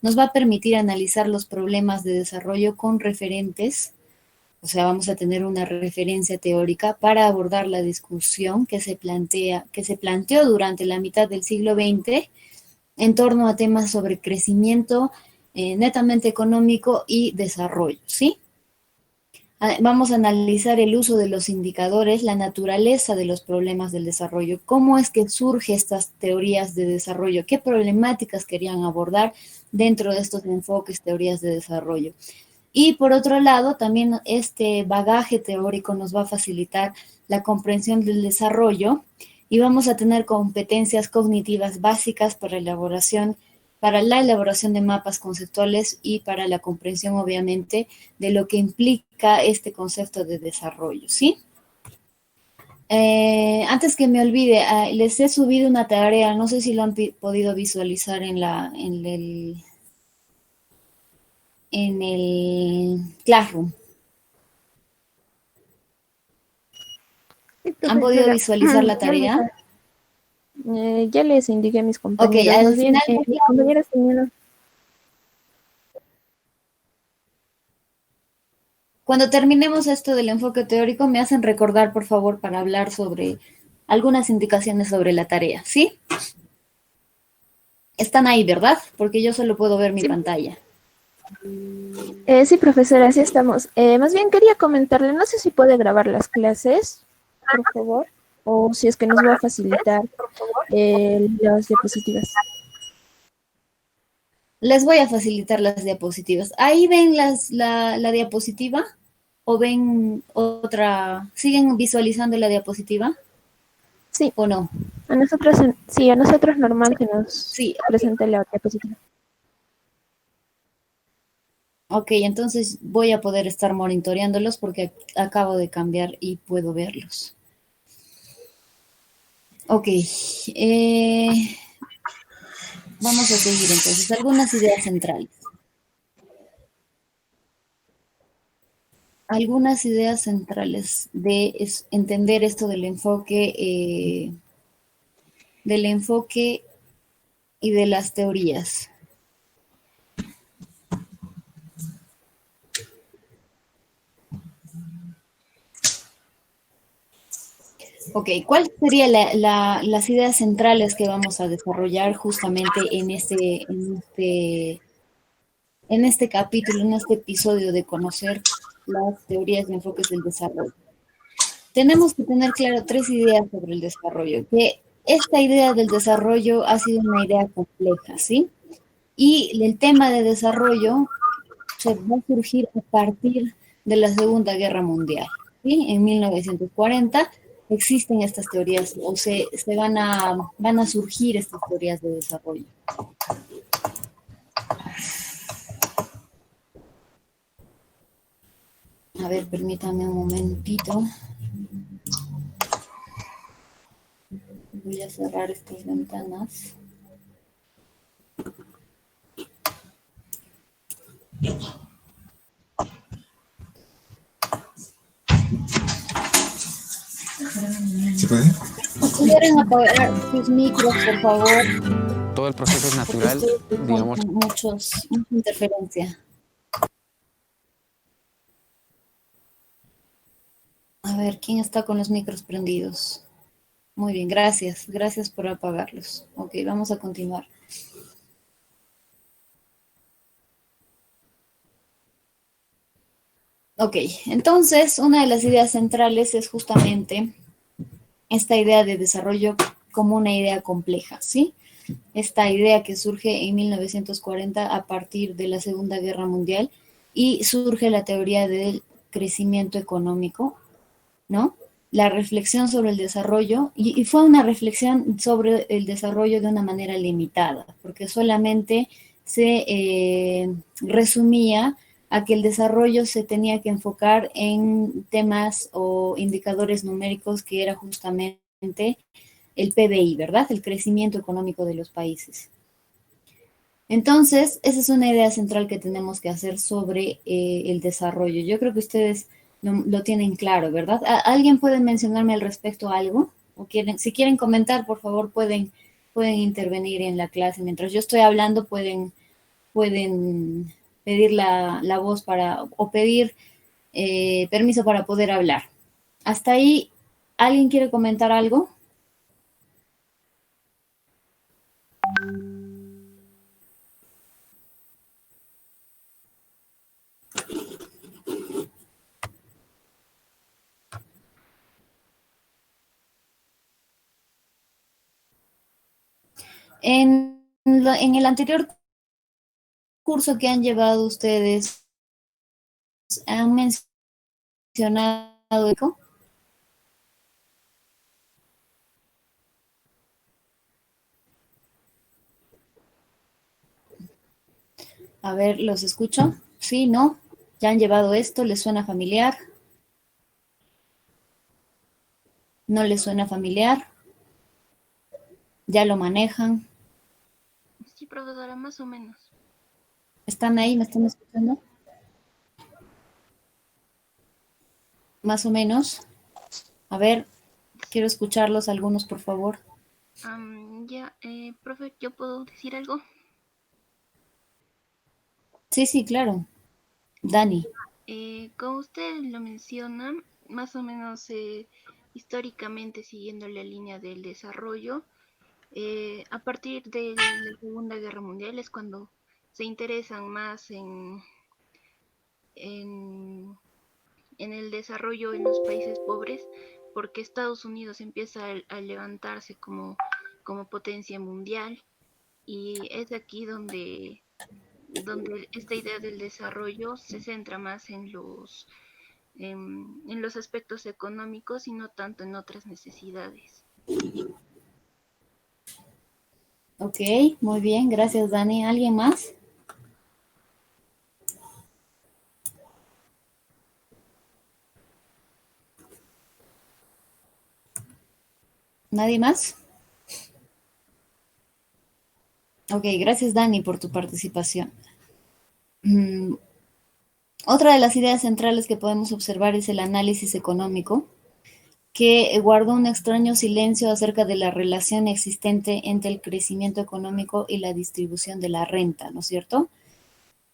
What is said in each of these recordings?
nos va a permitir analizar los problemas de desarrollo con referentes, o sea, vamos a tener una referencia teórica para abordar la discusión que se planteó durante la mitad del siglo XX en torno a temas sobre crecimiento netamente económico y desarrollo, ¿sí? Vamos a analizar el uso de los indicadores, la naturaleza de los problemas del desarrollo, cómo es que surgen estas teorías de desarrollo, qué problemáticas querían abordar dentro de estos enfoques, teorías de desarrollo. Y por otro lado, también este bagaje teórico nos va a facilitar la comprensión del desarrollo y vamos a tener competencias cognitivas básicas para la elaboración de mapas conceptuales y para la comprensión, obviamente, de lo que implica este concepto de desarrollo, ¿sí? Antes que me olvide, les he subido una tarea, no sé si lo han podido visualizar en el Classroom. Sí, ¿Han podido profesora. visualizar la tarea? Ya les indiqué a mis Ok, compañeros. al Más bien, final, mis compañeros tenían... cuando terminemos esto del enfoque teórico, me hacen recordar, por favor, para hablar sobre algunas indicaciones sobre la tarea, ¿sí? Están ahí, ¿verdad? Porque yo solo puedo ver mi Sí, pantalla. sí, profesora, así estamos. Más bien quería comentarle, no sé si puede grabar las clases, por favor, o si es que nos va a facilitar las diapositivas. Les voy a facilitar las diapositivas. ¿Ahí ven la diapositiva? ¿O ven otra? ¿Siguen visualizando la diapositiva? Sí, ¿O no? a nosotros, sí, a nosotros normal que nos Sí, ok. presente la diapositiva. Ok, entonces voy a poder estar monitoreándolos porque acabo de cambiar y puedo verlos. Ok, vamos a seguir entonces. Algunas ideas centrales. Algunas ideas centrales de entender esto del enfoque y de las teorías. Ok, ¿cuáles serían las ideas centrales que vamos a desarrollar justamente en este capítulo, en este episodio de conocer las teorías y enfoques del desarrollo? Tenemos que tener claro tres ideas sobre el desarrollo, que esta idea del desarrollo ha sido una idea compleja, ¿sí? Y el tema de desarrollo se va a surgir a partir de la Segunda Guerra Mundial, ¿sí? En 1940 existen estas teorías o van a surgir estas teorías de desarrollo. A ver, permítame un momentito. Voy a cerrar estas ventanas. ¿Se puede? Consideren apagar sus micros, por favor, Todo el proceso es porque natural, estoy escuchando digamos. mucha interferencia. A ver, ¿quién está con los micros prendidos? Muy bien, gracias. Gracias por apagarlos. Ok, vamos a continuar. Ok, entonces una de las ideas centrales es justamente esta idea de desarrollo como una idea compleja, ¿sí? Esta idea que surge en 1940 a partir de la Segunda Guerra Mundial y surge la teoría del crecimiento económico, ¿no? La reflexión sobre el desarrollo, y fue una reflexión sobre el desarrollo de una manera limitada, porque solamente se resumía a que el desarrollo se tenía que enfocar en temas o indicadores numéricos que era justamente el PBI, ¿verdad? El crecimiento económico de los países. Entonces, esa es una idea central que tenemos que hacer sobre el desarrollo. Yo creo que ustedes lo tienen claro, ¿verdad? ¿Alguien puede mencionarme al respecto algo? ¿O quieren, si quieren comentar, por favor, pueden intervenir en la clase. Mientras yo estoy hablando, pueden pedir la voz o pedir permiso para poder hablar. Hasta ahí, ¿alguien quiere comentar algo? En el anterior curso que han llevado ustedes, ¿han mencionado eco? A ver, ¿los escucho? ¿Sí? ¿No? ¿Ya han llevado esto? ¿Les suena familiar? ¿No les suena familiar? ¿Ya lo manejan? Sí, profesora, más o menos. ¿Están ahí? ¿Me están escuchando? Más o menos. A ver, quiero escucharlos algunos, por favor. Profe, ¿yo puedo decir algo? Sí, sí, claro. Dani. Como usted lo menciona, más o menos históricamente siguiendo la línea del desarrollo, a partir de la Segunda Guerra Mundial es cuando se interesan más en, en el desarrollo en los países pobres, porque Estados Unidos empieza a levantarse como potencia mundial y es aquí donde esta idea del desarrollo se centra más en los aspectos económicos y no tanto en otras necesidades. Ok, muy bien, gracias Dani. ¿Alguien más? ¿Nadie más? Ok, gracias Dani por tu participación. Otra de las ideas centrales que podemos observar es el análisis económico, que guardó un extraño silencio acerca de la relación existente entre el crecimiento económico y la distribución de la renta, ¿no es cierto?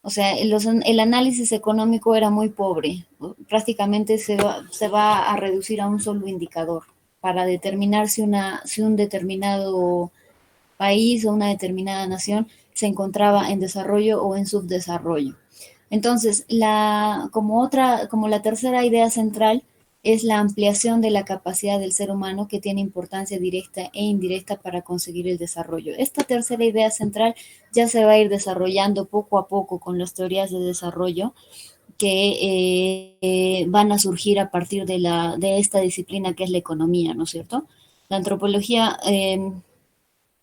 O sea, el análisis económico era muy pobre, prácticamente se va a reducir a un solo indicador para determinar si un determinado país o una determinada nación se encontraba en desarrollo o en subdesarrollo. Entonces, como la tercera idea central es la ampliación de la capacidad del ser humano que tiene importancia directa e indirecta para conseguir el desarrollo. Esta tercera idea central ya se va a ir desarrollando poco a poco con las teorías de desarrollo que van a surgir a partir de esta disciplina que es la economía, ¿no es cierto? La antropología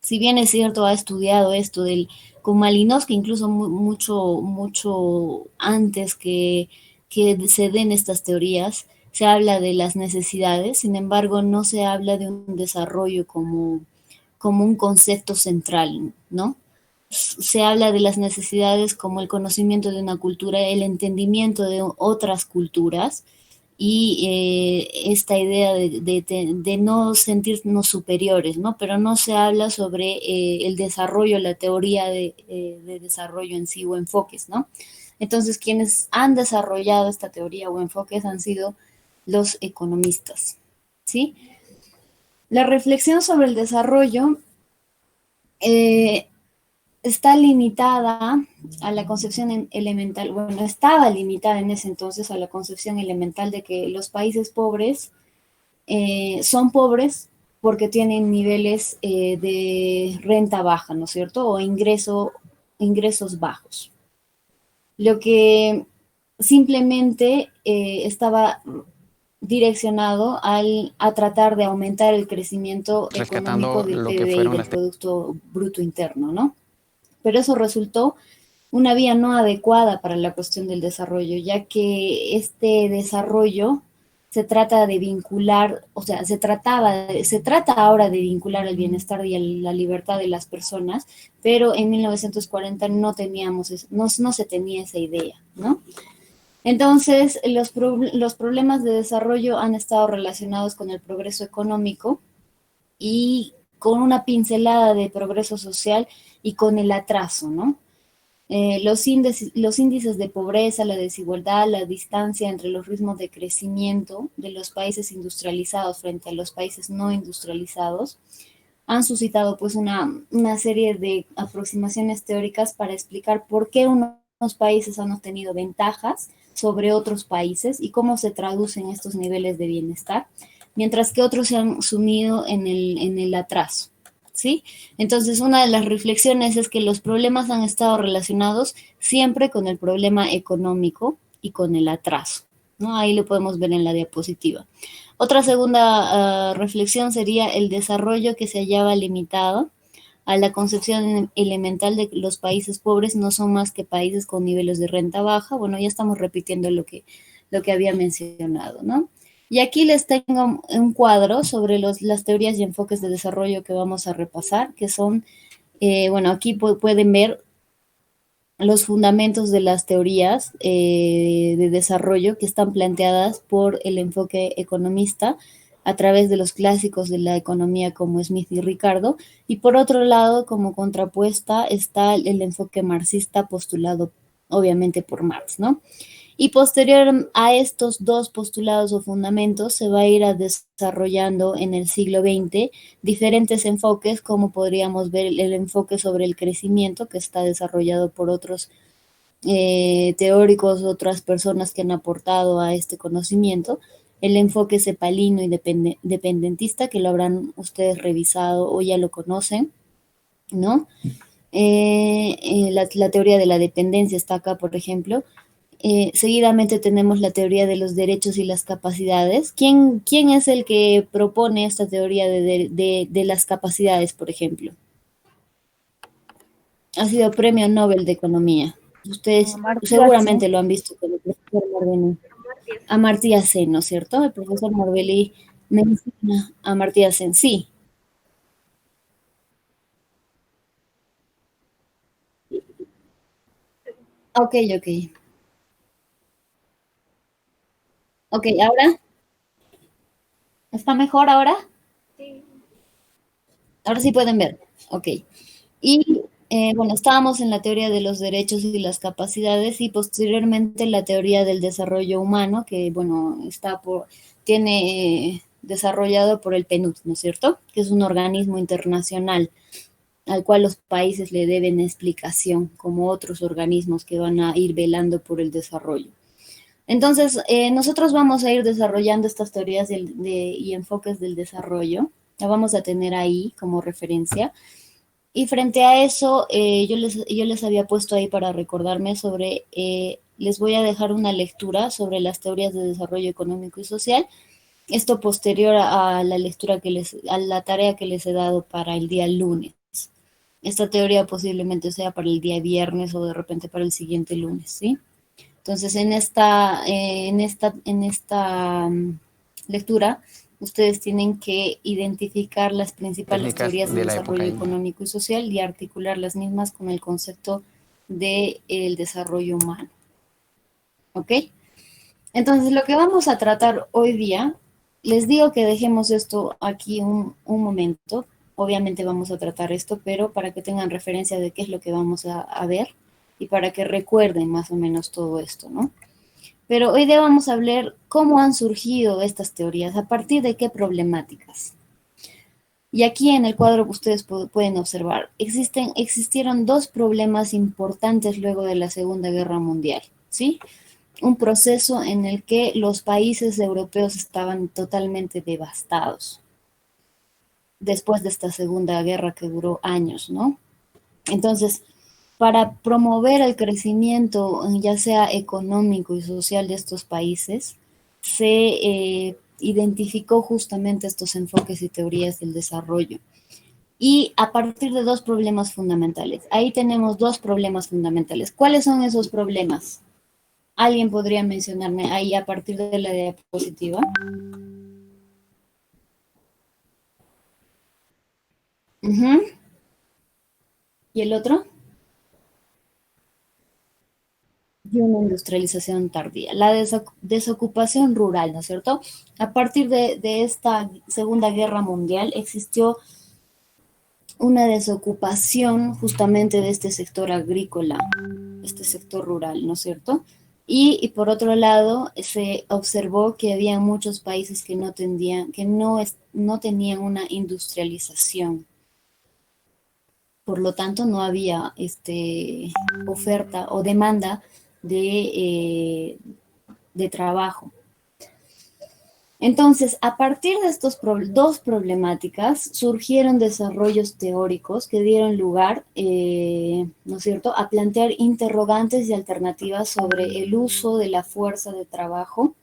si bien es cierto, ha estudiado esto con Malinowski, incluso mucho antes que se den estas teorías, se habla de las necesidades, sin embargo, no se habla de un desarrollo como un concepto central, ¿no? Se habla de las necesidades como el conocimiento de una cultura, el entendimiento de otras culturas, y esta idea de no sentirnos superiores, ¿no? Pero no se habla sobre el desarrollo, la teoría de desarrollo en sí o enfoques, ¿no? Entonces, quienes han desarrollado esta teoría o enfoques han sido los economistas, ¿sí? La reflexión sobre el desarrollo eh, está limitada a la concepción elemental, bueno, estaba limitada en ese entonces a la concepción elemental de que los países pobres son pobres porque tienen niveles de renta baja, ¿no es cierto? O ingresos bajos. Lo que simplemente estaba direccionado a tratar de aumentar el crecimiento económico del PBI, del Producto Bruto Interno, ¿no? Pero eso resultó una vía no adecuada para la cuestión del desarrollo, ya que este desarrollo se trata de vincular, o sea, se trata ahora de vincular el bienestar y la libertad de las personas, pero en 1940 no se tenía esa idea, ¿no? Entonces, los problemas de desarrollo han estado relacionados con el progreso económico y con una pincelada de progreso social y con el atraso, ¿no? los índices de pobreza, la desigualdad, la distancia entre los ritmos de crecimiento de los países industrializados frente a los países no industrializados han suscitado pues una serie de aproximaciones teóricas para explicar por qué unos países han obtenido ventajas sobre otros países y cómo se traducen estos niveles de bienestar, mientras que otros se han sumido en el atraso. ¿Sí? Entonces, una de las reflexiones es que los problemas han estado relacionados siempre con el problema económico y con el atraso, ¿no? Ahí lo podemos ver en la diapositiva. Otra segunda reflexión sería el desarrollo que se hallaba limitado a la concepción elemental de que los países pobres no son más que países con niveles de renta baja. Bueno, ya estamos repitiendo lo que había mencionado, ¿no? Y aquí les tengo un cuadro sobre las teorías y enfoques de desarrollo que vamos a repasar, que son, bueno, aquí pueden ver los fundamentos de las teorías de desarrollo que están planteadas por el enfoque economista a través de los clásicos de la economía como Smith y Ricardo, y por otro lado, como contrapuesta, está el enfoque marxista postulado obviamente por Marx, ¿no? Y posterior a estos dos postulados o fundamentos se va a ir desarrollando en el siglo XX diferentes enfoques, como podríamos ver el enfoque sobre el crecimiento que está desarrollado por otros teóricos, otras personas que han aportado a este conocimiento, el enfoque cepalino y dependentista, que lo habrán ustedes revisado o ya lo conocen, ¿no? La teoría de la dependencia está acá, por ejemplo. Seguidamente tenemos la teoría de los derechos y las capacidades. ¿Quién es el que propone esta teoría de las capacidades, por ejemplo? Ha sido Premio Nobel de Economía. Ustedes seguramente lo han visto con el profesor Morbelli. Amartya Sen, ¿no es cierto? El profesor Morbelli menciona a Amartya Sen, sí. Ok. Ok, ¿ahora? ¿Está mejor ahora? Sí. Ahora sí pueden ver. Ok. Y bueno, estábamos en la teoría de los derechos y las capacidades y posteriormente la teoría del desarrollo humano, que bueno, tiene desarrollado por el PNUD, ¿no es cierto? Que es un organismo internacional al cual los países le deben explicación, como otros organismos que van a ir velando por el desarrollo. Entonces, nosotros vamos a ir desarrollando estas teorías y enfoques del desarrollo, la vamos a tener ahí como referencia. Y frente a eso, yo les había puesto ahí para recordarme sobre, les voy a dejar una lectura sobre las teorías de desarrollo económico y social, esto posterior a la lectura a la tarea que les he dado para el día lunes. Esta teoría posiblemente sea para el día viernes o de repente para el siguiente lunes, ¿sí? Entonces, en esta lectura, ustedes tienen que identificar las principales teorías de desarrollo económico y social y articular las mismas con el concepto del desarrollo humano. ¿Ok? Entonces, lo que vamos a tratar hoy día, les digo que dejemos esto aquí un momento. Obviamente vamos a tratar esto, pero para que tengan referencia de qué es lo que vamos a ver y para que recuerden más o menos todo esto, ¿no? Pero hoy día vamos a hablar cómo han surgido estas teorías, a partir de qué problemáticas. Y aquí en el cuadro que ustedes pueden observar, existieron dos problemas importantes luego de la Segunda Guerra Mundial, ¿sí? Un proceso en el que los países europeos estaban totalmente devastados después de esta Segunda Guerra que duró años, ¿no? Entonces, para promover el crecimiento, ya sea económico y social de estos países, se identificó justamente estos enfoques y teorías del desarrollo. Y a partir de dos problemas fundamentales. Ahí tenemos dos problemas fundamentales. ¿Cuáles son esos problemas? ¿Alguien podría mencionarme ahí a partir de la diapositiva? ¿Y el otro? Y una industrialización tardía. La desocupación rural, ¿no es cierto? A partir de esta Segunda Guerra Mundial existió una desocupación justamente de este sector agrícola, este sector rural, ¿no es cierto? Y por otro lado, se observó que había muchos países que no tenían una industrialización. Por lo tanto, no había oferta o demanda de trabajo. Entonces, a partir de estas dos problemáticas, surgieron desarrollos teóricos que dieron lugar, ¿no es cierto?, a plantear interrogantes y alternativas sobre el uso de la fuerza de trabajo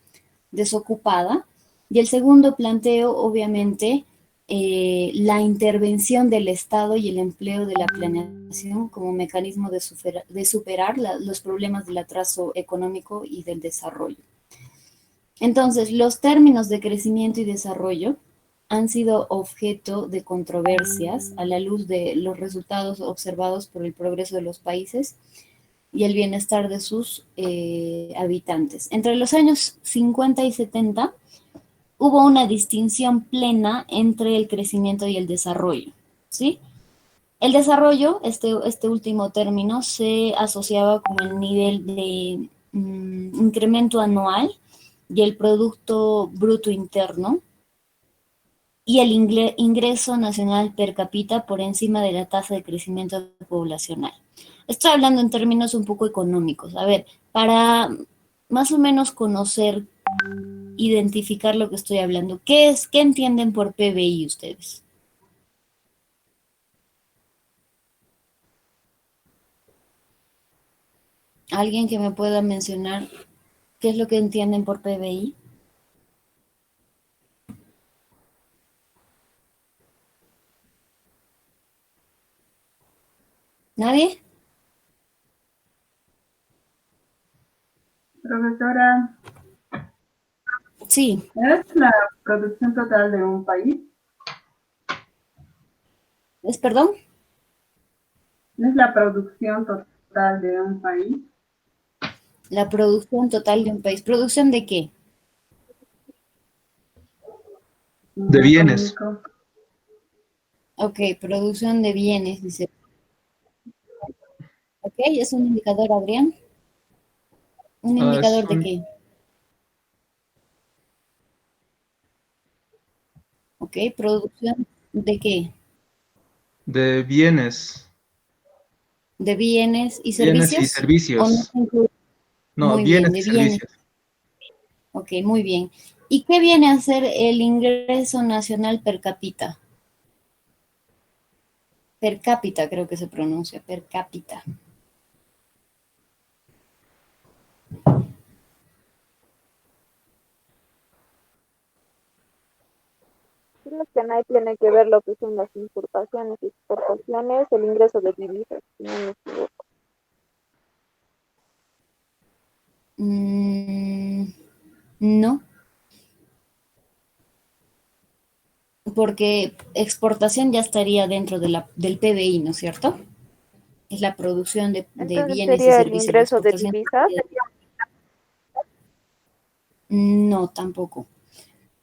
desocupada. Y el segundo planteo, obviamente, la intervención del Estado y el empleo de la planeación como mecanismo de superar los problemas del atraso económico y del desarrollo. Entonces, los términos de crecimiento y desarrollo han sido objeto de controversias a la luz de los resultados observados por el progreso de los países y el bienestar de sus habitantes. Entre los años 50 y 70 hubo una distinción plena entre el crecimiento y el desarrollo, ¿sí? El desarrollo, este último término, se asociaba con el nivel de incremento anual y el Producto Bruto Interno y el ingreso nacional per cápita por encima de la tasa de crecimiento poblacional. Estoy hablando en términos un poco económicos. A ver, para más o menos conocer, identificar lo que estoy hablando, ¿qué entienden por PBI ustedes? ¿Alguien que me pueda mencionar qué es lo que entienden por PBI? ¿Nadie? Profesora, Sí. ¿es la producción total de un país? ¿Es perdón? ¿Es la producción total de un país? La producción total de un país. ¿Producción de qué? De bienes. Económico. Ok, producción de bienes, dice. Ok, ¿es un indicador, Adrián? ¿Un indicador de qué? Ok, ¿producción de qué? De bienes. ¿De bienes y Bienes y servicios? ¿O no servicios. se incluye? No, Muy bien, bienes y de bienes. servicios. Ok, muy bien. ¿Y qué viene a ser el ingreso nacional per cápita? Per cápita creo que se pronuncia, per cápita. Creo que nadie tiene que ver lo que son las importaciones y exportaciones, el ingreso de divisas, si no me equivoco. No, porque exportación ya estaría dentro del PBI, ¿no es cierto? Es la producción de Entonces bienes y sería el servicios. La ingreso de exportación divisas. no, tampoco.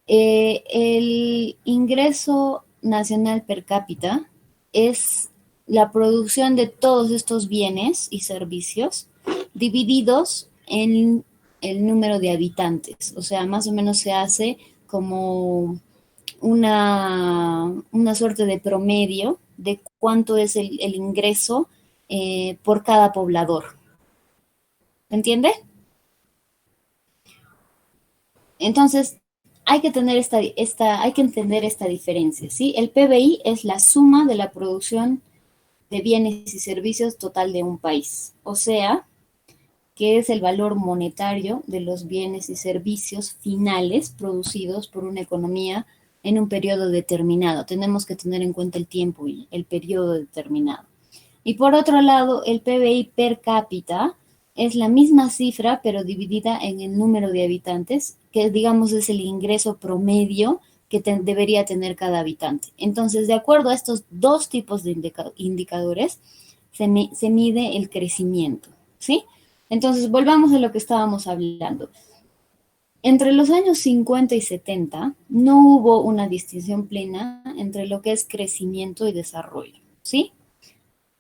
El ingreso nacional per cápita es la producción de todos estos bienes y servicios divididos en el número de habitantes. O sea, más o menos se hace como una suerte de promedio de cuánto es el ingreso por cada poblador. ¿Me entiende? Entonces, hay que tener hay que entender esta diferencia, ¿sí? El PBI es la suma de la producción de bienes y servicios total de un país. O sea, que es el valor monetario de los bienes y servicios finales producidos por una economía en un periodo determinado. Tenemos que tener en cuenta el tiempo y el periodo determinado. Y por otro lado, el PBI per cápita es la misma cifra, pero dividida en el número de habitantes, que digamos es el ingreso promedio que debería tener cada habitante. Entonces, de acuerdo a estos dos tipos de indicadores, se mide el crecimiento, ¿sí? Entonces, volvamos a lo que estábamos hablando. Entre los años 50 y 70 no hubo una distinción plena entre lo que es crecimiento y desarrollo. ¿sí?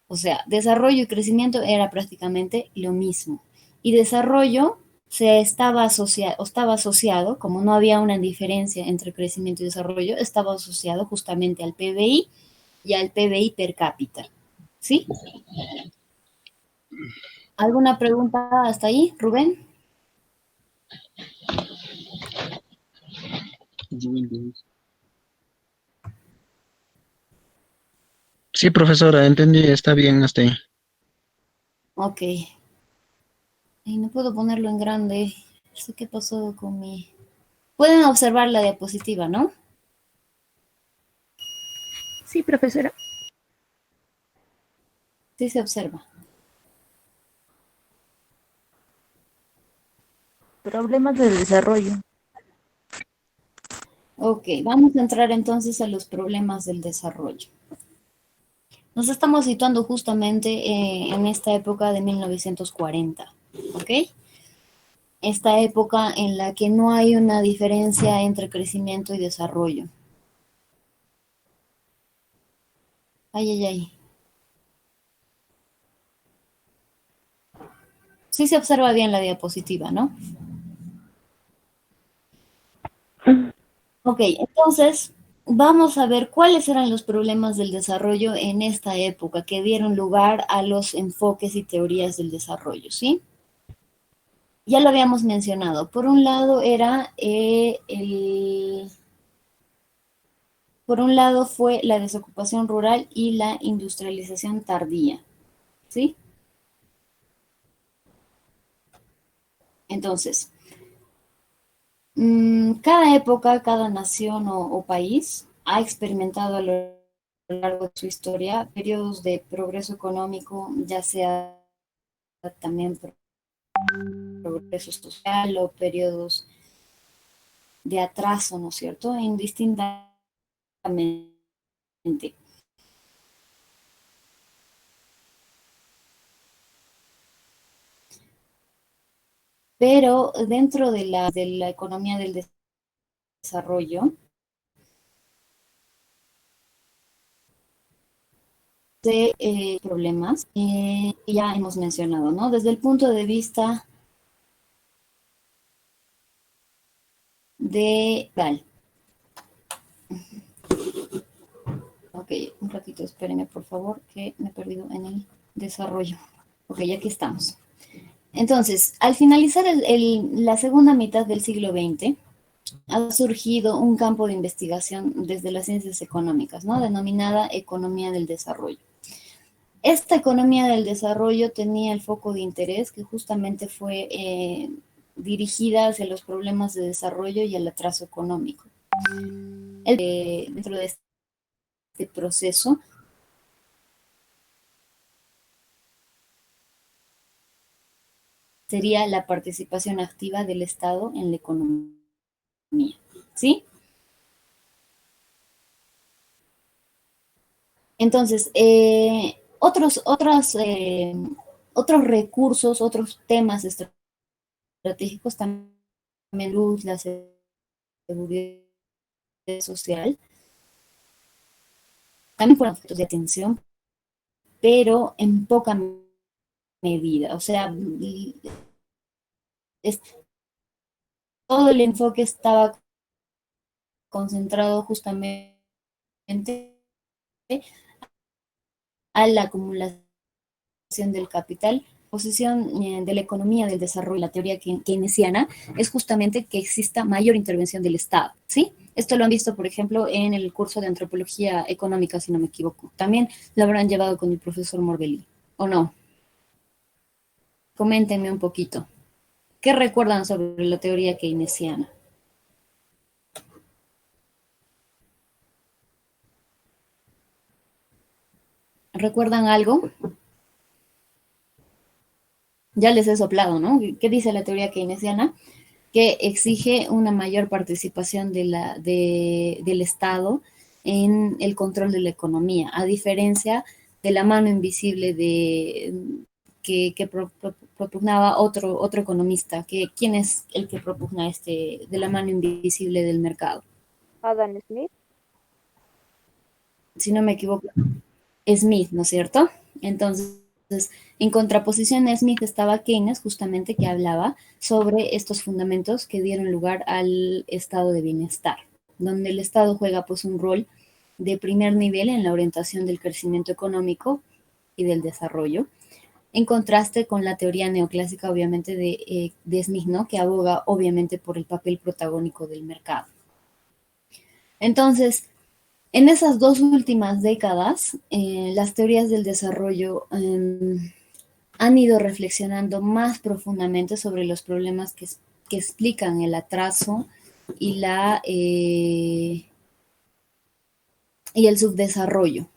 O sea, desarrollo y crecimiento era prácticamente lo mismo. Y desarrollo estaba asociado, como no había una diferencia entre crecimiento y desarrollo, estaba asociado justamente al PBI y al PBI per cápita. ¿Sí? ¿Alguna pregunta hasta ahí, Rubén? Sí, profesora, entendí, está bien hasta ahí. Ok. Y no puedo ponerlo en grande. No sé qué pasó con mi... Pueden observar la diapositiva, ¿no? Sí, profesora. Sí se observa. Problemas de desarrollo. Ok, vamos a entrar entonces a los problemas del desarrollo. Nos estamos situando justamente en esta época de 1940, ¿ok? Esta época en la que no hay una diferencia entre crecimiento y desarrollo. Ay, ay, ay. Sí se observa bien la diapositiva, ¿no? Ok, entonces vamos a ver cuáles eran los problemas del desarrollo en esta época que dieron lugar a los enfoques y teorías del desarrollo, ¿sí? Ya lo habíamos mencionado. Por un lado por un lado fue la desocupación rural y la industrialización tardía, ¿sí? Entonces, cada época, cada nación o país ha experimentado a lo largo de su historia periodos de progreso económico, ya sea también progreso social o periodos de atraso, ¿no es cierto? Indistintamente. Pero dentro de la economía del desarrollo, de problemas que ya hemos mencionado, ¿no? Desde el punto de vista de... Vale. Ok, un ratito, espérenme por favor, que me he perdido en el desarrollo. Ok, aquí estamos. Entonces, al finalizar la segunda mitad del siglo XX, ha surgido un campo de investigación desde las ciencias económicas, ¿no? Denominada economía del desarrollo. Esta economía del desarrollo tenía el foco de interés que justamente fue dirigida hacia los problemas de desarrollo y el atraso económico. Dentro de este proceso, sería la participación activa del Estado en la economía, ¿sí? Entonces, otros recursos, otros temas estratégicos también, luz, la seguridad social, también fueron objetos de atención, pero en poca medida. O sea, es, todo el enfoque estaba concentrado justamente a la acumulación del capital. Posición de la economía del desarrollo, la teoría keynesiana, es justamente que exista mayor intervención del Estado, ¿sí? Esto lo han visto, por ejemplo, en el curso de antropología económica, si no me equivoco. También lo habrán llevado con el profesor Morbelli, ¿o no? Coméntenme un poquito. ¿Qué recuerdan sobre la teoría keynesiana? ¿Recuerdan algo? Ya les he soplado, ¿no? ¿Qué dice la teoría keynesiana? Que exige una mayor participación del Estado en el control de la economía, a diferencia de la mano invisible que propugnaba otro economista. ¿Quién es el que propugna de la mano invisible del mercado? Adam Smith. Si no me equivoco. Smith, ¿no es cierto? Entonces, en contraposición a Smith estaba Keynes, justamente que hablaba sobre estos fundamentos que dieron lugar al estado de bienestar, donde el Estado juega pues un rol de primer nivel en la orientación del crecimiento económico y del desarrollo, en contraste con la teoría neoclásica, obviamente, de Smith, ¿no? Que aboga, obviamente, por el papel protagónico del mercado. Entonces, en esas dos últimas décadas, las teorías del desarrollo han ido reflexionando más profundamente sobre los problemas que explican el atraso y, y el subdesarrollo.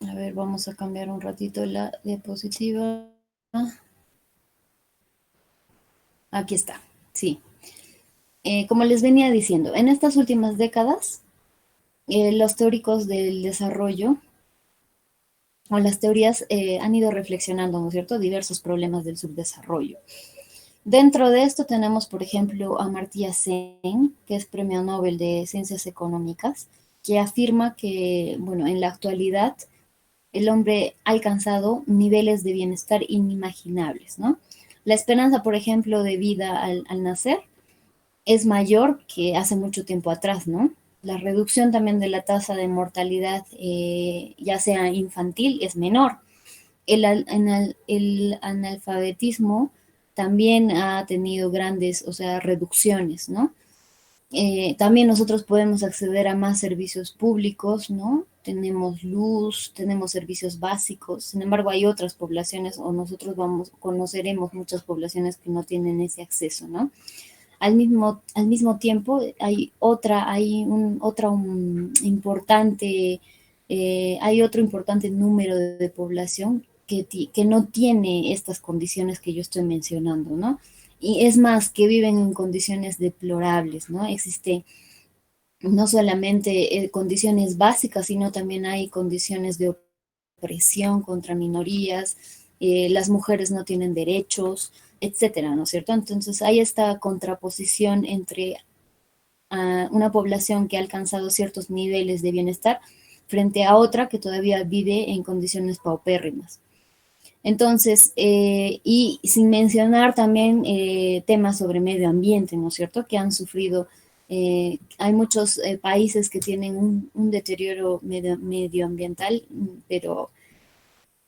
A ver, vamos a cambiar un ratito la diapositiva. Aquí está, sí. Como les venía diciendo, en estas últimas décadas, los teóricos del desarrollo o las teorías han ido reflexionando, ¿no es cierto?, diversos problemas del subdesarrollo. Dentro de esto tenemos, por ejemplo, a Amartya Sen, que es Premio Nobel de Ciencias Económicas, que afirma que, bueno, en la actualidad el hombre ha alcanzado niveles de bienestar inimaginables, ¿no? La esperanza, por ejemplo, de vida al nacer es mayor que hace mucho tiempo atrás, ¿no? La reducción también de la tasa de mortalidad, ya sea infantil, es menor. El analfabetismo también ha tenido grandes, o sea, reducciones, ¿no? También nosotros podemos acceder a más servicios públicos, ¿no? Tenemos luz, tenemos servicios básicos, sin embargo hay otras poblaciones, o nosotros conoceremos muchas poblaciones que no tienen ese acceso, ¿no? Al mismo tiempo hay hay otro importante número de población que no tiene estas condiciones que yo estoy mencionando, ¿no? Y es más, que viven en condiciones deplorables, ¿no? Existe no solamente condiciones básicas, sino también hay condiciones de opresión contra minorías, las mujeres no tienen derechos, etcétera, ¿no es cierto? Entonces hay esta contraposición entre una población que ha alcanzado ciertos niveles de bienestar frente a otra que todavía vive en condiciones paupérrimas. Entonces, y sin mencionar también temas sobre medio ambiente, ¿no es cierto?, que han sufrido, hay muchos países que tienen un deterioro medioambiental, pero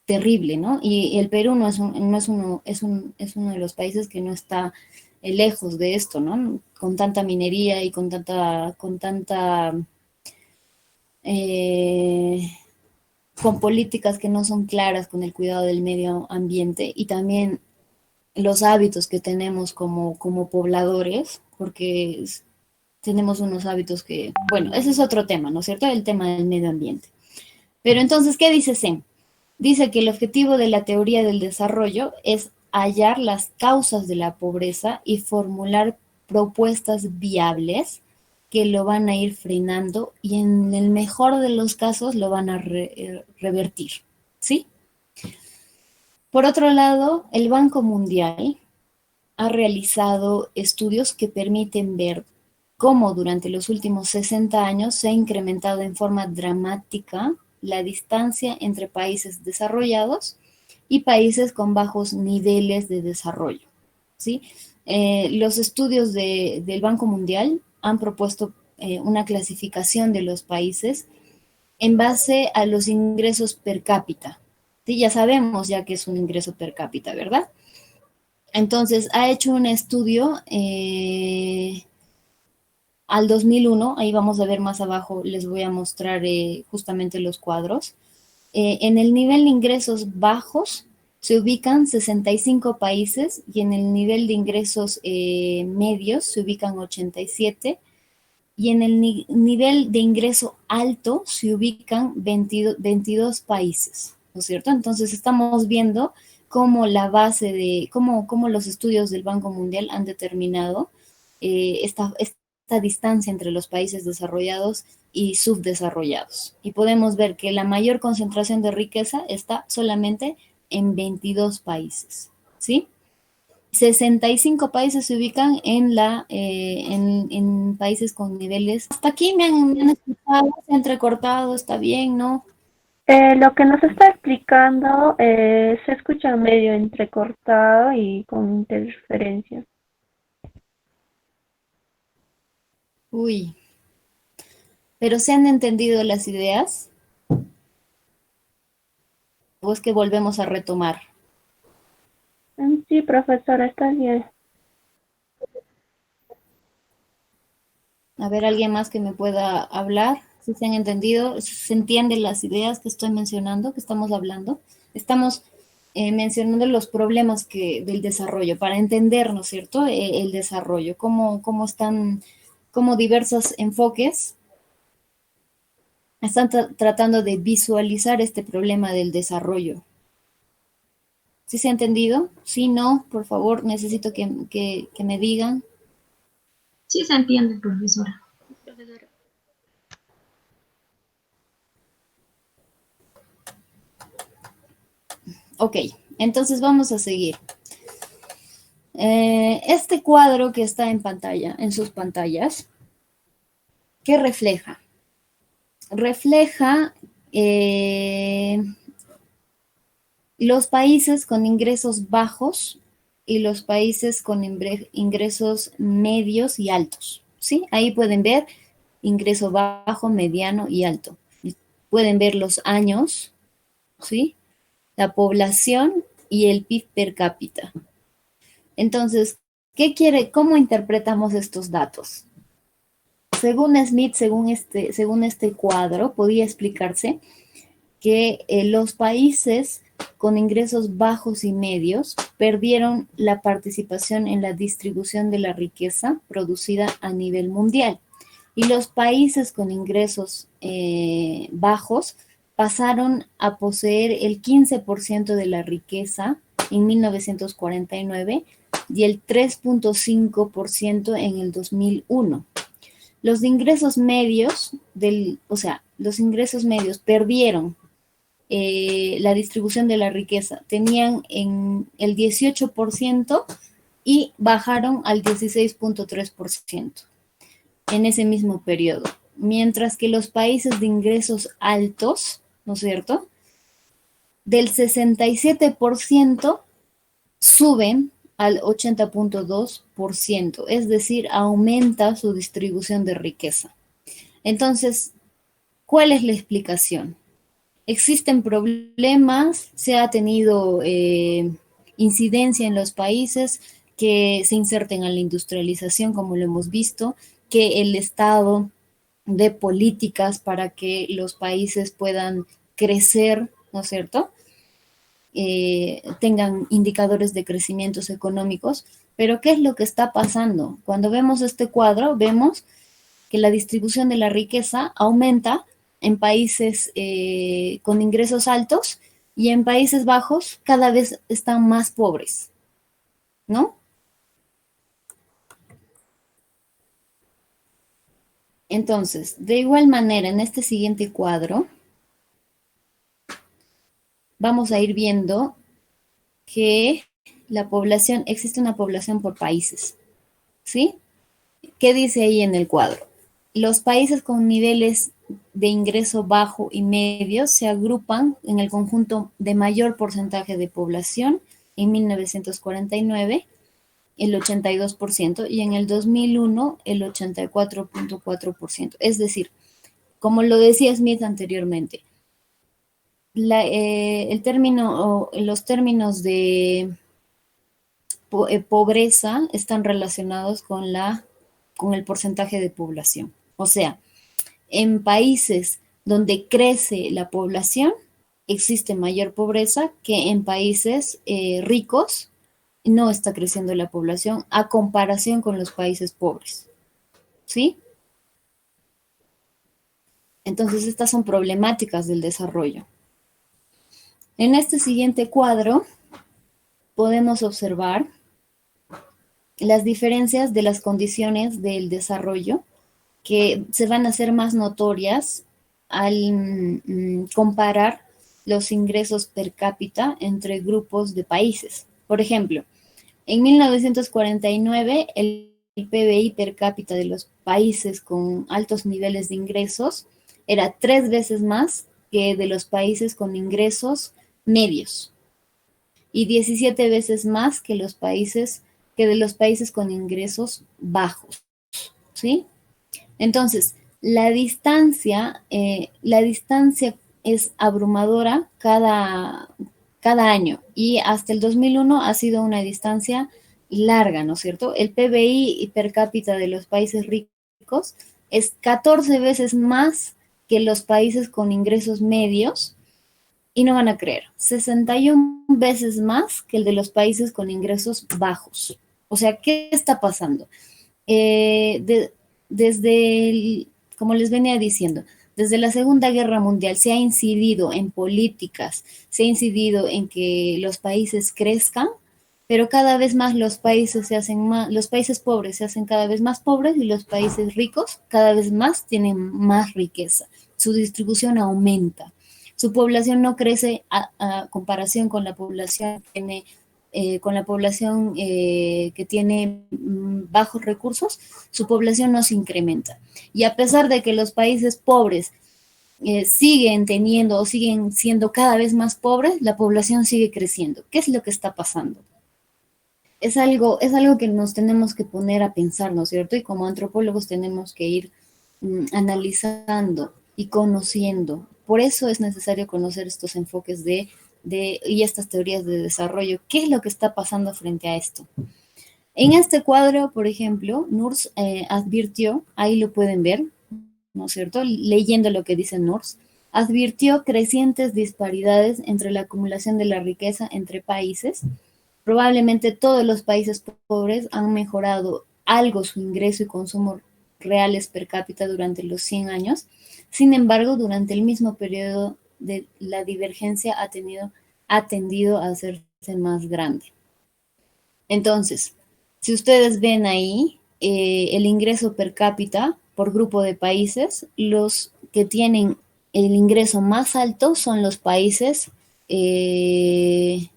terrible, ¿no? Y el Perú no es uno de los países que no está lejos de esto, ¿no? Con tanta minería y con con políticas que no son claras con el cuidado del medio ambiente y también los hábitos que tenemos como pobladores, porque tenemos unos hábitos que, bueno, ese es otro tema, ¿no es cierto? El tema del medio ambiente. Pero entonces, ¿qué dice Sen? Dice que el objetivo de la teoría del desarrollo es hallar las causas de la pobreza y formular propuestas viables que lo van a ir frenando y en el mejor de los casos lo van a revertir, ¿sí? Por otro lado, el Banco Mundial ha realizado estudios que permiten ver cómo durante los últimos 60 años se ha incrementado en forma dramática la distancia entre países desarrollados y países con bajos niveles de desarrollo, ¿sí? Los estudios del Banco Mundial han propuesto una clasificación de los países en base a los ingresos per cápita. ¿Sí? Ya sabemos ya que es un ingreso per cápita, ¿verdad? Entonces, ha hecho un estudio al 2001, ahí vamos a ver más abajo, les voy a mostrar justamente los cuadros. En el nivel de ingresos bajos se ubican 65 países y en el nivel de ingresos medios se ubican 87 y en el nivel de ingreso alto se ubican 22 países, ¿no es cierto? Entonces estamos viendo cómo la base cómo los estudios del Banco Mundial han determinado esta distancia entre los países desarrollados y subdesarrollados. Y podemos ver que la mayor concentración de riqueza está solamente en 22 países, ¿sí? 65 países se ubican en países con niveles. Hasta aquí me han escuchado, se ha entrecortado, está bien, ¿no? Lo que nos está explicando se escucha medio entrecortado y con interferencia. Uy, pero ¿se han entendido las ideas? ¿O es que volvemos a retomar? Sí, profesora, está bien. A ver, ¿alguien más que me pueda hablar? ¿Si se han entendido? ¿Se entienden las ideas que estoy mencionando, que estamos hablando? Estamos mencionando los problemas del desarrollo, para entender, ¿no es cierto?, el desarrollo, cómo diversos enfoques están tratando de visualizar este problema del desarrollo. ¿Sí se ha entendido? Si no, por favor, necesito que me digan. Sí se entiende, profesora. Profesora. Ok, entonces vamos a seguir. Este cuadro que está en pantalla, en sus pantallas, ¿qué refleja? Refleja los países con ingresos bajos y los países con ingresos medios y altos, ¿sí? Ahí pueden ver ingreso bajo, mediano y alto. Pueden ver los años, ¿sí? La población y el PIB per cápita. Entonces, ¿cómo interpretamos estos datos? Según Smith, según este cuadro, podía explicarse que los países con ingresos bajos y medios perdieron la participación en la distribución de la riqueza producida a nivel mundial. Y los países con ingresos bajos pasaron a poseer el 15% de la riqueza en 1949 y el 3.5% en el 2001. Los ingresos medios los ingresos medios perdieron la distribución de la riqueza. Tenían en el 18% y bajaron al 16.3% en ese mismo periodo. Mientras que los países de ingresos altos, ¿no es cierto?, del 67% suben al 80.2%, es decir, aumenta su distribución de riqueza. Entonces, ¿cuál es la explicación? Existen problemas, se ha tenido incidencia en los países que se inserten a la industrialización, como lo hemos visto, que el Estado de políticas para que los países puedan crecer, ¿no es cierto?, tengan indicadores de crecimientos económicos. Pero ¿qué es lo que está pasando? Cuando vemos este cuadro, vemos que la distribución de la riqueza aumenta en países con ingresos altos y en países bajos cada vez están más pobres, ¿no? Entonces, de igual manera, en este siguiente cuadro, vamos a ir viendo que existe una población por países, ¿sí? ¿Qué dice ahí en el cuadro? Los países con niveles de ingreso bajo y medio se agrupan en el conjunto de mayor porcentaje de población en 1949, el 82%, y en el 2001, el 84.4%. Es decir, como lo decía Smith anteriormente, los términos de pobreza están relacionados con el porcentaje de población. O sea, en países donde crece la población, existe mayor pobreza que en países ricos no está creciendo la población a comparación con los países pobres. ¿Sí? Entonces, estas son problemáticas del desarrollo. En este siguiente cuadro podemos observar las diferencias de las condiciones del desarrollo que se van a hacer más notorias al comparar los ingresos per cápita entre grupos de países. Por ejemplo, En 1949, el PBI per cápita de los países con altos niveles de ingresos era 3 veces más que de los países con ingresos medios y 17 veces más que de los países con ingresos bajos, ¿sí? Entonces, la distancia es abrumadora cada año y hasta el 2001 ha sido una distancia larga, ¿no es cierto? El PBI per cápita de los países ricos es 14 veces más que los países con ingresos medios y no van a creer, 61 veces más que el de los países con ingresos bajos. O sea, ¿qué está pasando? Como les venía diciendo, desde la Segunda Guerra Mundial se ha incidido en políticas, se ha incidido en que los países crezcan, pero cada vez más los países pobres se hacen cada vez más pobres y los países ricos cada vez más tienen más riqueza. Su distribución aumenta. Su población no crece a comparación con la población que tiene bajos recursos, su población no se incrementa. Y a pesar de que los países pobres siguen teniendo o siguen siendo cada vez más pobres, la población sigue creciendo. ¿Qué es lo que está pasando? Es algo que nos tenemos que poner a pensar, ¿no es cierto? Y como antropólogos tenemos que ir analizando y conociendo. Por eso es necesario conocer estos enfoques y estas teorías de desarrollo. ¿Qué es lo que está pasando frente a esto? En este cuadro, por ejemplo, Nurs advirtió, ahí lo pueden ver, ¿no es cierto? Leyendo lo que dice Nurs, advirtió crecientes disparidades entre la acumulación de la riqueza entre países. Probablemente todos los países pobres han mejorado algo su ingreso y consumo reales per cápita durante los 100 años. Sin embargo, durante el mismo periodo la divergencia ha tendido a hacerse más grande. Entonces, si ustedes ven ahí el ingreso per cápita por grupo de países, los que tienen el ingreso más alto son los países que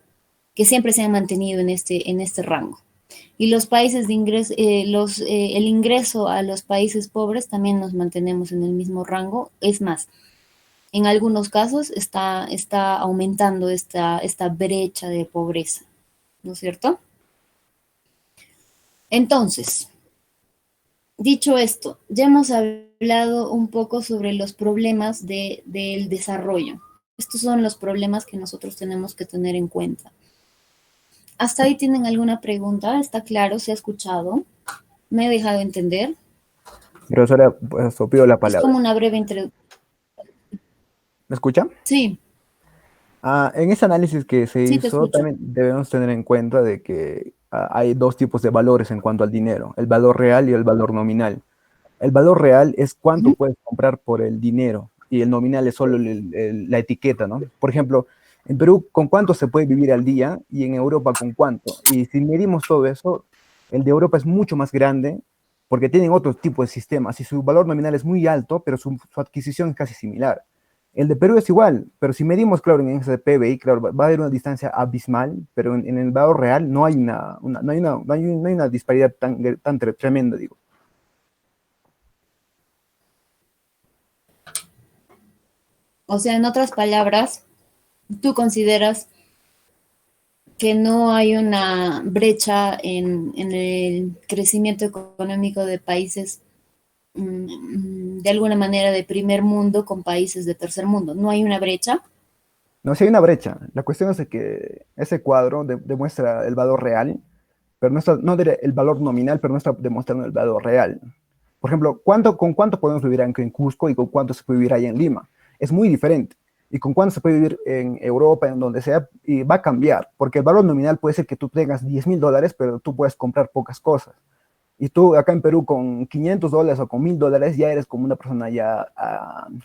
siempre se han mantenido en este rango. Y los países de ingreso, el ingreso a los países pobres también nos mantenemos en el mismo rango. Es más, en algunos casos está aumentando esta brecha de pobreza, ¿no es cierto? Entonces, dicho esto, ya hemos hablado un poco sobre los problemas del desarrollo. Estos son los problemas que nosotros tenemos que tener en cuenta. ¿Hasta ahí tienen alguna pregunta? ¿Está claro? ¿Se ha escuchado? ¿Me he dejado entender? Profesora, pues, os pido la Es palabra. como una breve introducción. ¿Me escucha? Sí, En ese análisis que se sí te hizo, escucho. también debemos tener en cuenta de que hay dos tipos de valores en cuanto al dinero, el valor real y el valor nominal. El valor real es cuánto puedes comprar por el dinero y el nominal es solo la etiqueta, ¿no? Por ejemplo, en Perú, ¿con cuánto se puede vivir al día? Y en Europa, ¿con cuánto? Y si medimos todo eso, el de Europa es mucho más grande porque tienen otro tipo de sistemas y su valor nominal es muy alto, pero su adquisición es casi similar. El de Perú es igual, pero si medimos, claro, en ese PBI, claro, va a haber una distancia abismal, pero en el valor real no hay una disparidad tan tremenda, digo. O sea, en otras palabras, tú consideras que no hay una brecha en el crecimiento económico de países de alguna manera de primer mundo con países de tercer mundo. ¿No hay una brecha? No, sí hay una brecha. La cuestión es de que ese cuadro demuestra el valor real, pero el valor nominal, pero no está demostrando el valor real. Por ejemplo, ¿con cuánto podemos vivir en Cusco y con cuánto se puede vivir allá en Lima? Es muy diferente. Y con cuánto se puede vivir en Europa, en donde sea, y va a cambiar, porque el valor nominal puede ser que tú tengas $10,000, pero tú puedes comprar pocas cosas. Y tú acá en Perú con $500 o con $1,000 ya eres como una persona ya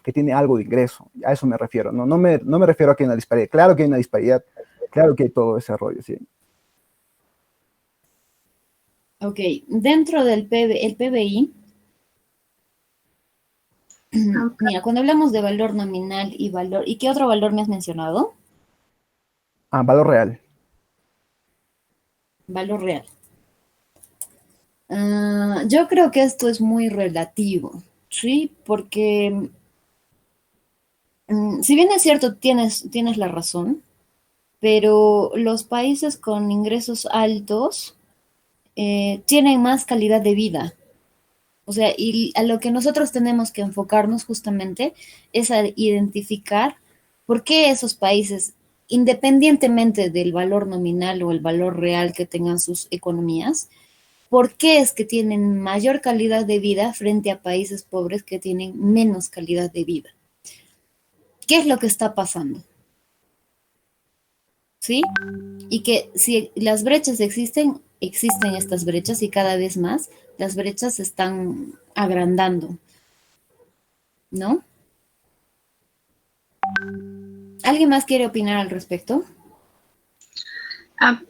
que tiene algo de ingreso. A eso me refiero. No me refiero a que hay una disparidad. Claro que hay una disparidad. Claro que hay todo ese rollo, sí. Ok, dentro del el PBI, mira, cuando hablamos de valor nominal ¿y qué otro valor me has mencionado? Valor real. Valor real. Yo creo que esto es muy relativo, ¿sí? Porque si bien es cierto, tienes la razón, pero los países con ingresos altos tienen más calidad de vida. O sea, y a lo que nosotros tenemos que enfocarnos justamente es a identificar por qué esos países, independientemente del valor nominal o el valor real que tengan sus economías, por qué es que tienen mayor calidad de vida frente a países pobres que tienen menos calidad de vida. ¿Qué es lo que está pasando? ¿Sí? Y que si las brechas existen, existen estas brechas y cada vez más las brechas se están agrandando, ¿no? ¿Alguien más quiere opinar al respecto?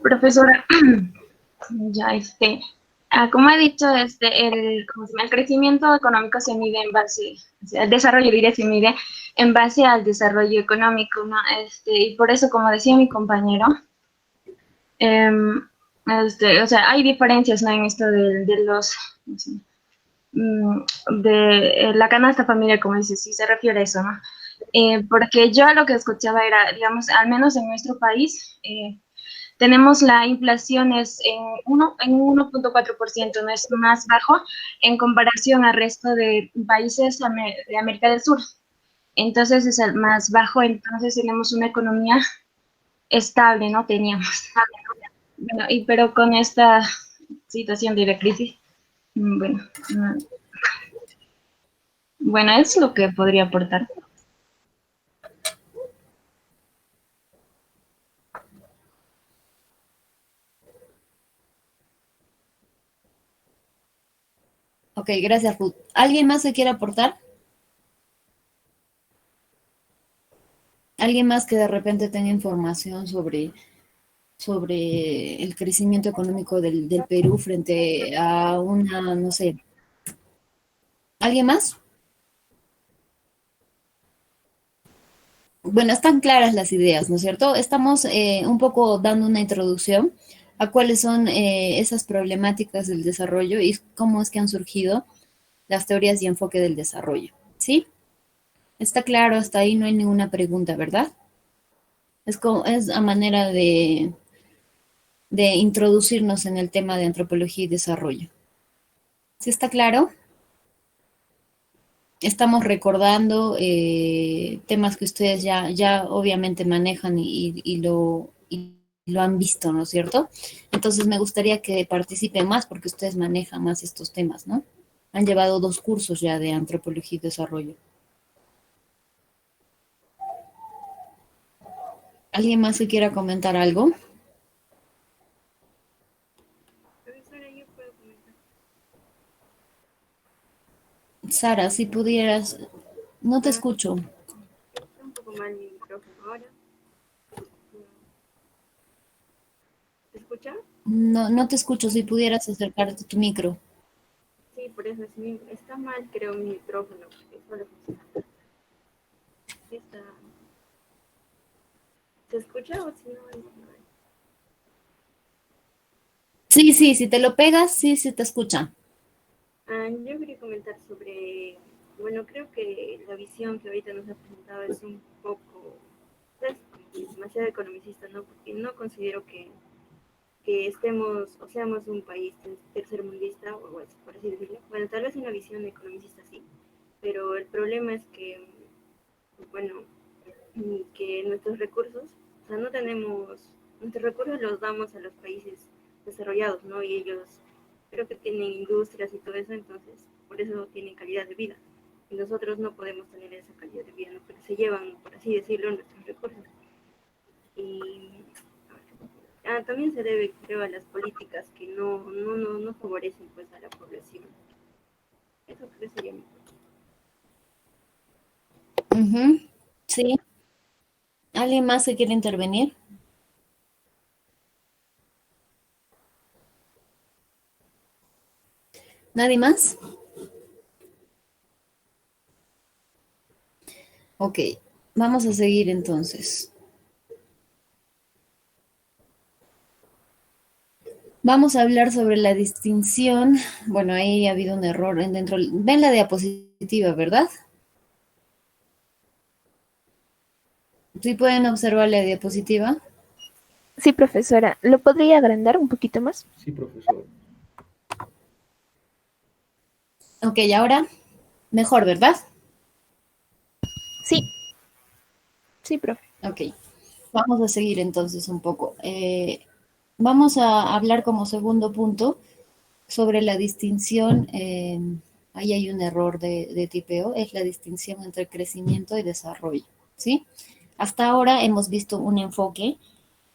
Profesora, ya como he dicho, el crecimiento económico se mide en base, o sea, el desarrollo, diría, se mide en base al desarrollo económico, ¿no? Y por eso, como decía mi compañero, o sea, hay diferencias, ¿no? En esto de los, no sé, de la canasta familiar, como dice, si se refiere a eso, ¿no? Porque yo lo que escuchaba era, digamos, al menos en nuestro país, tenemos la inflación es en 1,4%, no es más bajo en comparación al resto de países de América del Sur. Entonces es el más bajo, entonces tenemos una economía estable, ¿no? Teníamos. Bueno, pero con esta situación de la crisis, bueno, bueno, es lo que podría aportar. Ok, gracias, Ruth. ¿Alguien más se quiere aportar? ¿Alguien más que de repente tenga información sobre el crecimiento económico del Perú frente a una, no sé, ¿alguien más? Bueno, están claras las ideas, ¿no es cierto? Estamos un poco dando una introducción a cuáles son esas problemáticas del desarrollo y cómo es que han surgido las teorías y enfoque del desarrollo, ¿sí? Está claro, hasta ahí no hay ninguna pregunta, ¿verdad? Es a manera de introducirnos en el tema de antropología y desarrollo. ¿Sí está claro? Estamos recordando temas que ustedes ya obviamente manejan y lo han visto, ¿no es cierto? Entonces me gustaría que participen más porque ustedes manejan más estos temas, ¿no? Han llevado 2 cursos ya de antropología y desarrollo. ¿Alguien más que quiera comentar algo? Sara, si pudieras, no te escucho. Está un poco mal mi micrófono ahora. ¿Te escucha? No te escucho, si pudieras acercarte a tu micro. Sí, por eso está mal, creo, mi micrófono. Solo funciona. Sí está. ¿Se escucha o si no? Sí, si te lo pegas, sí, se te escucha. Yo quería comentar sobre, bueno, creo que la visión que ahorita nos ha presentado es un poco, es demasiado economicista, ¿no? Porque no considero que estemos o seamos un país tercermundista, o por así decirlo. Bueno, tal vez una visión economicista sí, pero el problema es que, bueno, que nuestros recursos, o sea, no tenemos, nuestros recursos los damos a los países desarrollados, ¿no? Y ellos creo que tienen industrias y todo eso, entonces por eso tienen calidad de vida. Y nosotros no podemos tener esa calidad de vida, ¿no? Porque se llevan, por así decirlo, nuestros recursos. Y también se debe, creo, a las políticas que no favorecen pues a la población. Eso creo sería mi Sí. ¿Alguien más que quiere intervenir? ¿Nadie más? Ok, vamos a seguir entonces. Vamos a hablar sobre la distinción. Bueno, ahí ha habido un error dentro. Ven la diapositiva, ¿verdad? ¿Sí pueden observar la diapositiva? Sí, profesora. ¿Lo podría agrandar un poquito más? Sí, profesor. Ok, ahora mejor, ¿verdad? Sí. Sí, profe. Ok, vamos a seguir entonces un poco. Vamos a hablar como segundo punto sobre la distinción. Ahí hay un error de tipeo, es la distinción entre crecimiento y desarrollo, ¿sí? Hasta ahora hemos visto un enfoque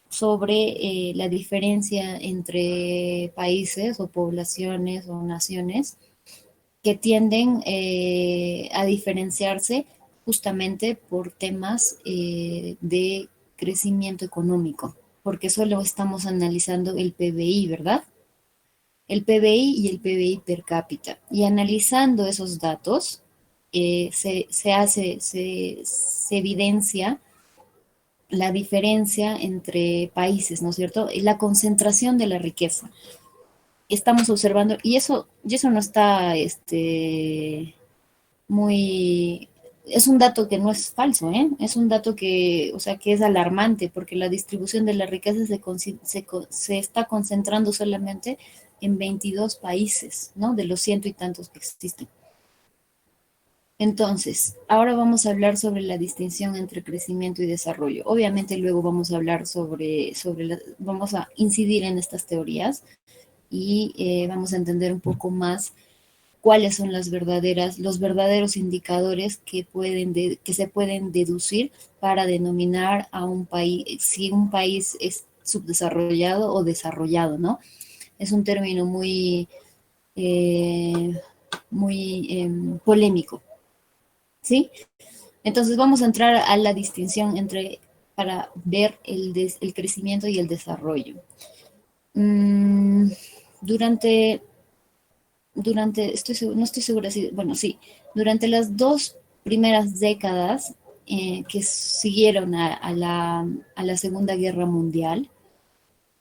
sobre la diferencia entre países o poblaciones o naciones que tienden a diferenciarse justamente por temas de crecimiento económico, porque solo estamos analizando el PBI, ¿verdad? El PBI y el PBI per cápita. Y analizando esos datos, se evidencia la diferencia entre países, ¿no es cierto? Y la concentración de la riqueza. Estamos observando, y eso no está muy, es un dato que no es falso, ¿eh? Es un dato que, o sea, que es alarmante, porque la distribución de la riqueza se está concentrando solamente en 22 países, ¿no? De los ciento y tantos que existen. Entonces, ahora vamos a hablar sobre la distinción entre crecimiento y desarrollo. Obviamente luego vamos a hablar vamos a incidir en estas teorías y vamos a entender un poco más cuáles son los verdaderos indicadores que se pueden deducir para denominar a un país, si un país es subdesarrollado o desarrollado, ¿no? Es un término eh, muy polémico, ¿sí? Entonces vamos a entrar a la distinción para ver el crecimiento y el desarrollo. Mm, durante no estoy segura si, bueno, sí, durante las dos primeras décadas que siguieron a la Segunda Guerra Mundial,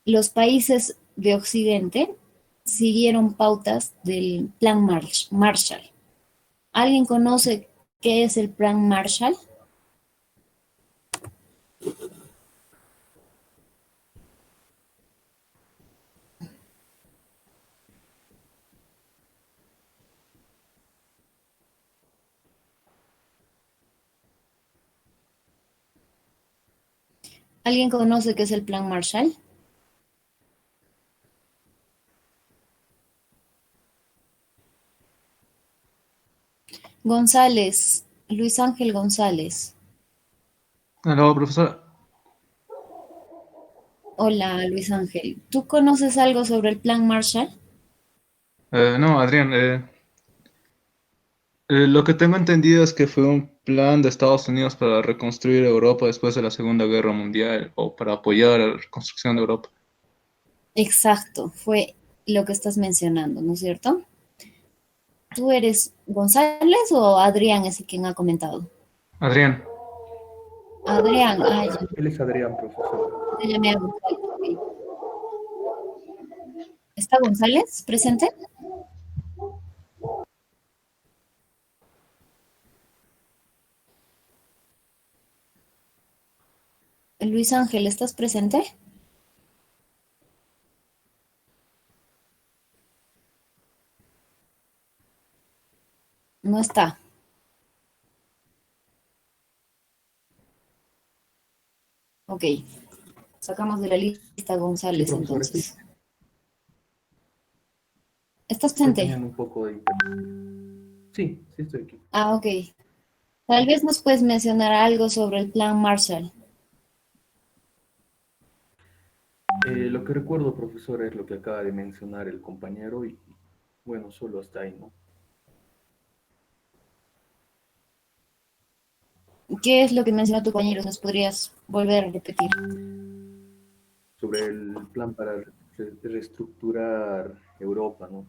los países de Occidente siguieron pautas del Plan Marshall. ¿Alguien conoce qué es el Plan Marshall? ¿Alguien conoce qué es el Plan Marshall? González, Luis Ángel González. Aló, profesora. Hola, Luis Ángel. ¿Tú conoces algo sobre el Plan Marshall? No, Adrián, lo que tengo entendido es que fue un plan de Estados Unidos para reconstruir Europa después de la Segunda Guerra Mundial o para apoyar a la reconstrucción de Europa. Exacto, fue lo que estás mencionando, ¿no es cierto? ¿Tú eres González o Adrián es quien ha comentado? Adrián, Adrián, Él es Adrián, profesor. ya me ha González, ok. ¿Está González presente? Luis Ángel, ¿estás presente? No está. Ok, sacamos de la lista a Sí, González profesor, entonces. ¿Estás estoy presente? teniendo un poco de... Sí, sí estoy aquí. Ah, ok. Tal vez nos puedes mencionar algo sobre el Plan Marshall. Lo que recuerdo, profesor, es lo que acaba de mencionar el compañero y, bueno, solo hasta ahí, ¿no? ¿Qué es lo que mencionó tu compañero? ¿Nos podrías volver a repetir? Sobre el plan para reestructurar Europa, ¿no?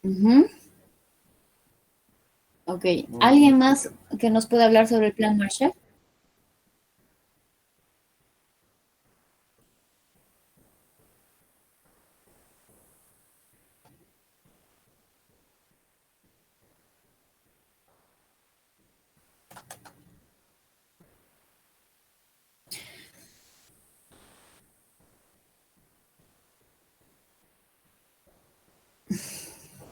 Ujú. Ok. No, no me ¿Alguien más escuchan. que nos pueda hablar sobre el Plan Marshall?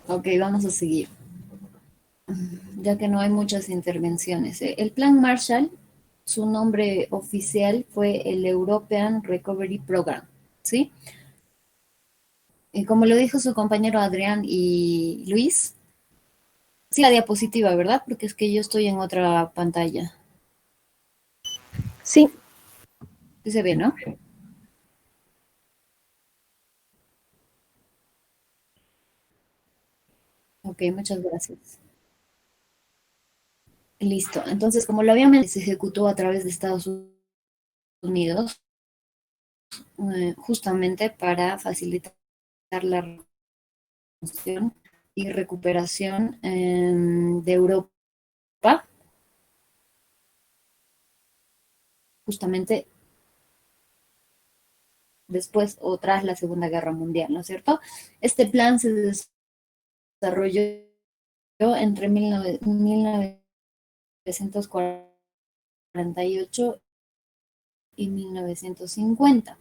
Ok, vamos a seguir, ya que no hay muchas intervenciones. El Plan Marshall, su nombre oficial fue el European Recovery Program, ¿sí? Y como lo dijo su compañero Adrián y Luis, sí, la diapositiva, ¿verdad? Porque es que yo estoy en otra pantalla. Sí. Sí se ve, ¿no? Ok, muchas gracias. Listo. Entonces, como lo había mencionado, se ejecutó a través de Estados Unidos, justamente para facilitar la reconstrucción y recuperación de Europa, justamente después o tras la Segunda Guerra Mundial, ¿no es cierto? Este plan se desarrolló entre 1948 y 1950.